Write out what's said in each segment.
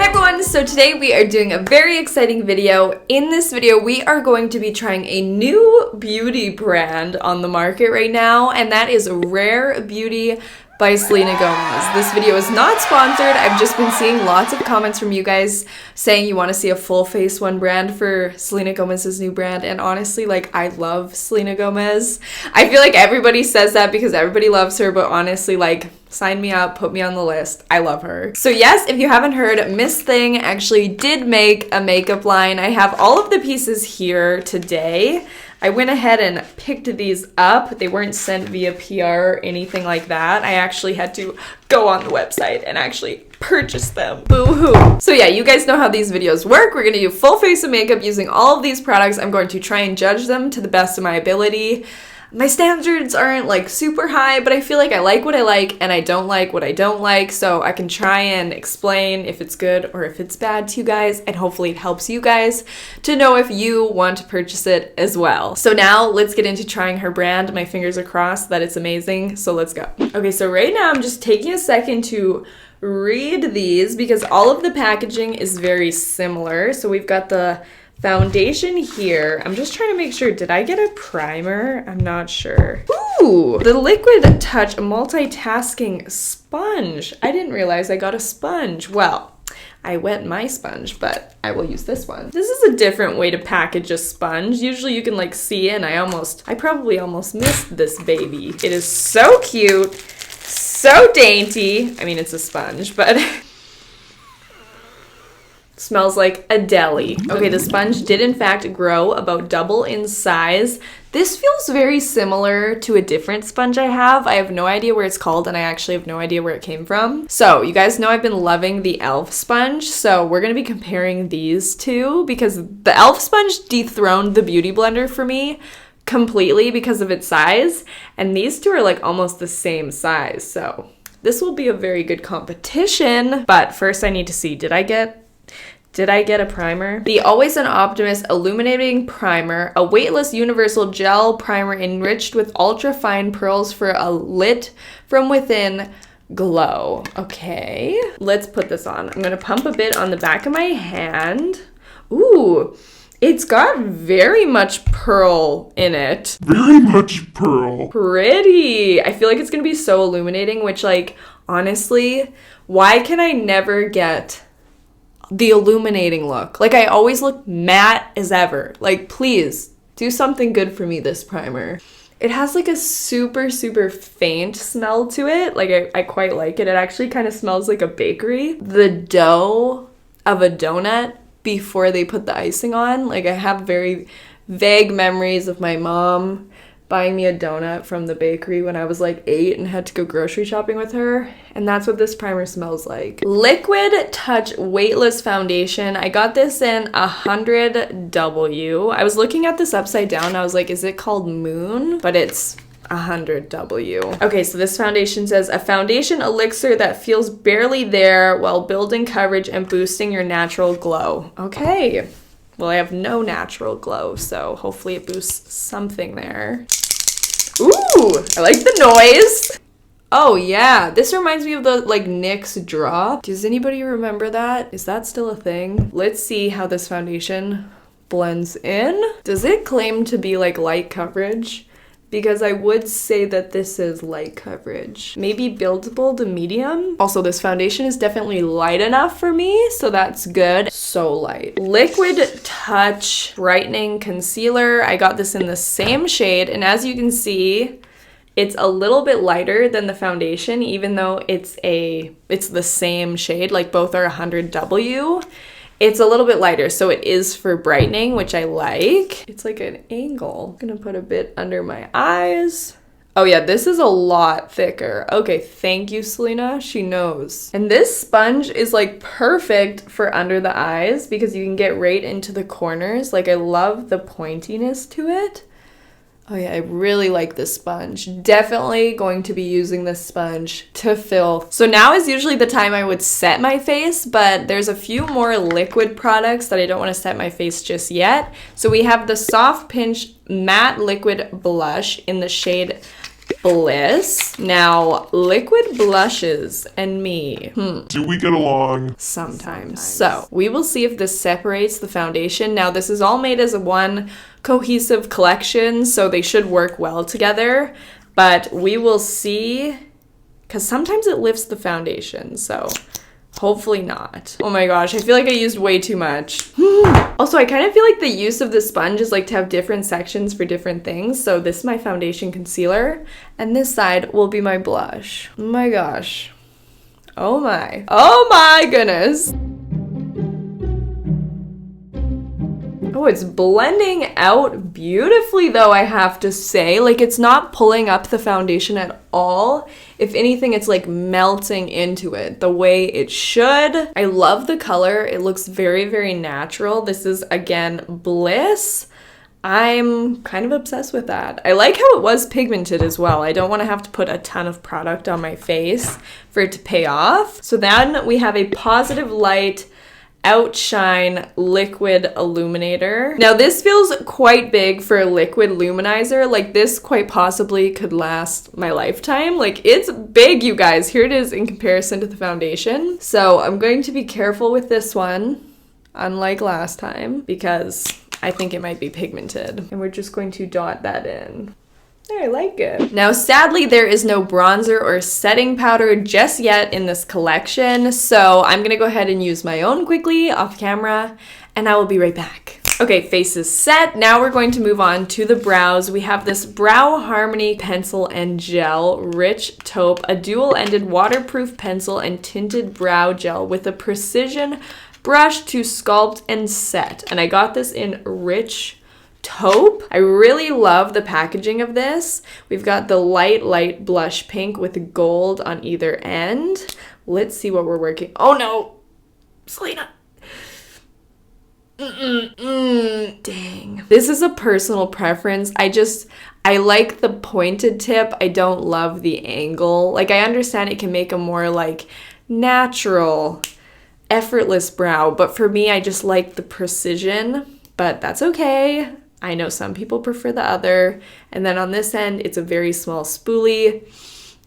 everyone, so today we are doing a very exciting video. In this video, we are going to be trying a new beauty brand on the market right now, and that is Rare Beauty by Selena Gomez. This video is not sponsored. I've just been seeing lots of comments from you guys saying you want to see a full face one brand for Selena Gomez's new brand, and honestly, like, I love Selena Gomez. I feel like everybody says that because everybody loves her, but honestly, like, sign me up, put me on the list. I love her. So yes, if you haven't heard, Miss Thing actually did make a makeup line. I have all of the pieces here today. I went ahead and picked these up. They weren't sent via PR or anything like that. I actually had to go on the website and actually purchase them. Boo-hoo. So yeah, you guys know how these videos work. We're gonna do full face of makeup using all of these products. I'm going to try and judge them to the best of my ability. My standards aren't like super high, but I feel like I like what I like and I don't like what I don't like, so I can try and explain if it's good or if it's bad to you guys, and hopefully it helps you guys to know if you want to purchase it as well. So now let's get into trying her brand. My fingers are crossed that it's amazing, so let's go. Okay, so right now I'm just taking a second to read these because all of the packaging is very similar. So we've got the foundation here. I'm just trying to make sure, did I get a primer? I'm not sure. Ooh, the Liquid Touch multitasking sponge. I didn't realize I got a sponge. Well, I wet my sponge, but I will use this one. This is a different way to package a sponge. Usually you can like see it, and I probably almost missed this baby. It is so cute, so dainty. I mean, it's a sponge, but smells like a deli. Okay, the sponge did in fact grow about double in size. This feels very similar to a different sponge I have. I have no idea where it's called, and I actually have no idea where it came from. So you guys know I've been loving the e.l.f. sponge, so we're gonna be comparing these two because the e.l.f. sponge dethroned the Beauty Blender for me completely because of its size, and these two are like almost the same size, so this will be a very good competition. But first I need to see, did I get a primer? The Always an Optimist Illuminating Primer, a weightless universal gel primer enriched with ultra fine pearls for a lit from within glow. Okay, let's put this on. I'm gonna pump a bit on the back of my hand. Ooh, it's got very much pearl in it. Very much pearl. Pretty. I feel like it's gonna be so illuminating, which, like, honestly, why can I never get the illuminating look? Like, I always look matte as ever. Like, please do something good for me, this primer. It has like a super faint smell to it. Like, I quite like it. It actually kind of smells like a bakery. The dough of a donut before they put the icing on. Like, I have very vague memories of my mom buying me a donut from the bakery when I was like 8 and had to go grocery shopping with her. And that's what this primer smells like. Liquid Touch Weightless Foundation. I got this in 100W. I was looking at this upside down. I was like, is it called Moon? But it's 100W. Okay, so this foundation says, a foundation elixir that feels barely there while building coverage and boosting your natural glow. Okay. Well, I have no natural glow, so hopefully it boosts something there. Ooh, I like the noise. Oh yeah, this reminds me of the like NYX drop. Does anybody remember that? Is that still a thing? Let's see how this foundation blends in. Does it claim to be like light coverage? Because I would say that this is light coverage. Maybe buildable to medium. Also, this foundation is definitely light enough for me, so that's good. So light. Liquid Touch Brightening Concealer. I got this in the same shade, and as you can see, it's a little bit lighter than the foundation, even though it's the same shade, like both are 100W. It's a little bit lighter, so it is for brightening, which I like. It's like an angle. I'm gonna put a bit under my eyes. Oh yeah, this is a lot thicker. Okay, thank you, Selena. She knows. And this sponge is like perfect for under the eyes because you can get right into the corners. Like, I love the pointiness to it. Oh yeah, I really like this sponge. Definitely going to be using this sponge to fill. So now is usually the time I would set my face, but there's a few more liquid products that I don't want to set my face just yet. So we have the Soft Pinch Matte Liquid Blush in the shade Bliss. Now, liquid blushes and me. Do we get along? Sometimes. So, we will see if this separates the foundation. Now, this is all made as a one cohesive collection, so they should work well together. But we will see, because sometimes it lifts the foundation, so hopefully not. Oh my gosh, I feel like I used way too much. Also, I kind of feel like the use of the sponge is like to have different sections for different things. So this is my foundation concealer, and this side will be my blush. Oh my gosh. Oh my goodness. Oh, it's blending out beautifully though, I have to say. Like, it's not pulling up the foundation at all. If anything, it's like melting into it the way it should. I love the color. It looks very, very natural. This is, again, Bliss. I'm kind of obsessed with that. I like how it was pigmented as well. I don't want to have to put a ton of product on my face for it to pay off. So then we have a Positive Light Outshine Liquid Illuminator. Now this feels quite big for a liquid luminizer. Like, this quite possibly could last my lifetime. Like, it's big, you guys. Here it is in comparison to the foundation. So I'm going to be careful with this one, unlike last time, because I think it might be pigmented. And we're just going to dot that in. I like it. Now, sadly, there is no bronzer or setting powder just yet in this collection, so I'm gonna go ahead and use my own quickly off camera, and I will be right back. Okay, face is set. Now we're going to move on to the brows. We have this Brow Harmony Pencil and Gel Rich Taupe, a dual-ended waterproof pencil and tinted brow gel with a precision brush to sculpt and set. And I got this in Rich Taupe. I really love the packaging of this. We've got the light blush pink with gold on either end. Let's see what we're working. Oh no, Selena. Dang. This is a personal preference. I like the pointed tip. I don't love the angle. Like, I understand it can make a more like natural, effortless brow, but for me, I just like the precision, but that's okay. I know some people prefer the other. And then on this end, it's a very small spoolie.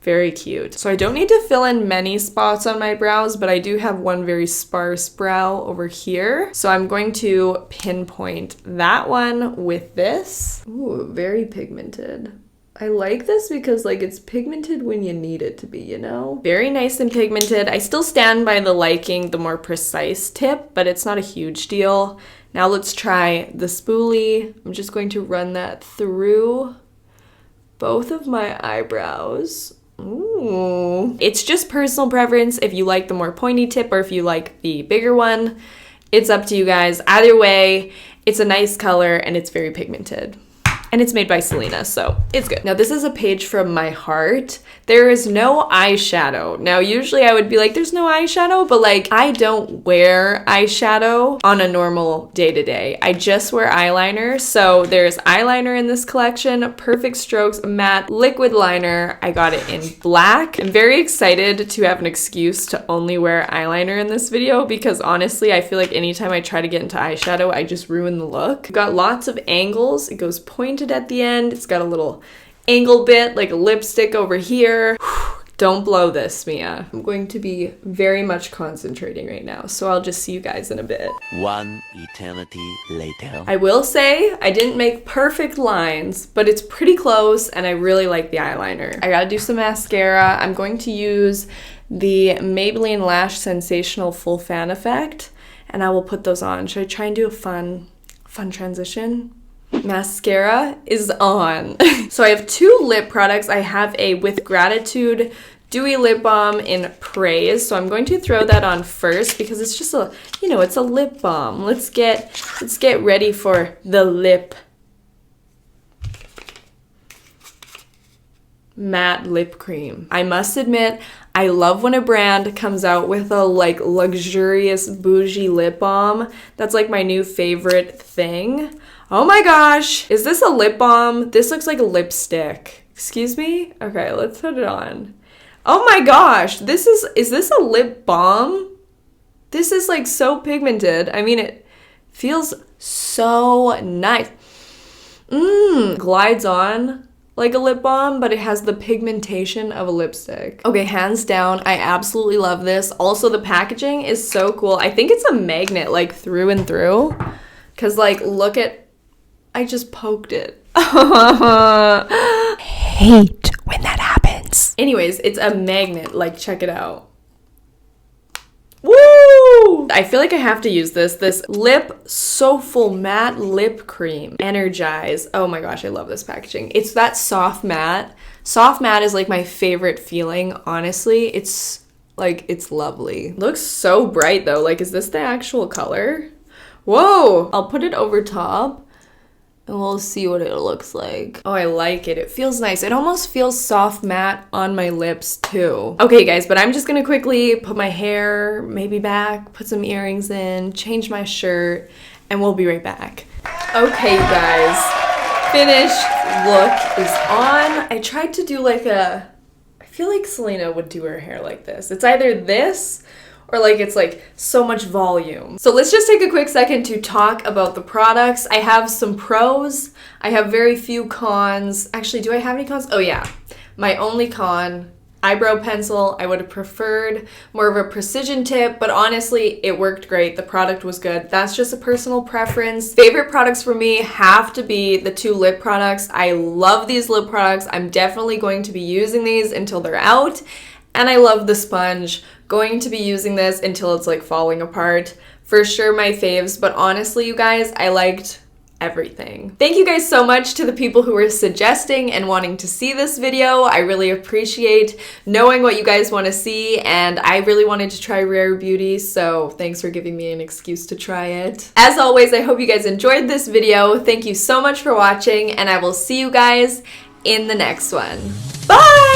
Very cute. So I don't need to fill in many spots on my brows, but I do have one very sparse brow over here. So I'm going to pinpoint that one with this. Ooh, very pigmented. I like this because, like, it's pigmented when you need it to be, you know? Very nice and pigmented. I still stand by the liking the more precise tip, but it's not a huge deal. Now let's try the spoolie. I'm just going to run that through both of my eyebrows. Ooh. It's just personal preference if you like the more pointy tip or if you like the bigger one. It's up to you guys. Either way, it's a nice color and it's very pigmented. And it's made by Selena, so it's good. Now this is a page from my heart. There is no eyeshadow. Now usually I would be like, there's no eyeshadow, but like, I don't wear eyeshadow on a normal day-to-day. I just wear eyeliner. So there's eyeliner in this collection, Perfect Strokes Matte Liquid Liner. I got it in black. I'm very excited to have an excuse to only wear eyeliner in this video because honestly, I feel like anytime I try to get into eyeshadow, I just ruin the look. Got lots of angles. It goes pointed at the end. It's got a little angle bit, like a lipstick over here. Don't blow this, Mia. I'm going to be very much concentrating right now, so I'll just see you guys in a bit. One eternity later. I will say I didn't make perfect lines, but it's pretty close, and I really like the eyeliner. I gotta do some mascara. I'm going to use the Maybelline Lash Sensational Full Fan Effect, and I will put those on. Should I try and do a fun transition? Mascara is on. So I have two lip products. I have a With Gratitude Dewy Lip Balm in Praise. So I'm going to throw that on first because it's just a, you know, it's a lip balm. Let's get ready for the lip. Matte lip cream. I must admit, I love when a brand comes out with a like luxurious bougie lip balm. That's like my new favorite thing. Oh my gosh, is this a lip balm? This looks like a lipstick. Excuse me? Okay, let's put it on. Oh my gosh, is this a lip balm? This is like so pigmented. I mean, it feels so nice. Glides on like a lip balm, but it has the pigmentation of a lipstick. Okay, hands down, I absolutely love this. Also, the packaging is so cool. I think it's a magnet, like, through and through. Because, like, look at... I just poked it. Hate when that happens. Anyways, it's a magnet. Like, check it out. Woo! I feel like I have to use this. This Lip So Full Matte Lip Cream. Energize. Oh my gosh, I love this packaging. It's that soft matte. Soft matte is like my favorite feeling, honestly. It's like, it's lovely. Looks so bright though. Like, is this the actual color? Whoa! I'll put it over top. And we'll see what it looks like. Oh, I like it. It feels nice. It almost feels soft matte on my lips too. Okay guys, but I'm just gonna quickly put my hair maybe back, put some earrings in, change my shirt, and we'll be right back. Okay guys, finished look is on. I tried to do like I feel like Selena would do her hair like this. It's either this or like it's like so much volume. So let's just take a quick second to talk about the products. I have some pros. I have very few cons. Actually, do I have any cons? Oh yeah, my only con, eyebrow pencil. I would have preferred more of a precision tip, but honestly, it worked great. The product was good. That's just a personal preference. Favorite products for me have to be the 2 lip products. I love these lip products. I'm definitely going to be using these until they're out. And I love the sponge. Going to be using this until it's like falling apart. For sure my faves, but honestly you guys, I liked everything. Thank you guys so much to the people who were suggesting and wanting to see this video. I really appreciate knowing what you guys want to see, and I really wanted to try Rare Beauty, so thanks for giving me an excuse to try it. As always, I hope you guys enjoyed this video. Thank you so much for watching, and I will see you guys in the next one. Bye!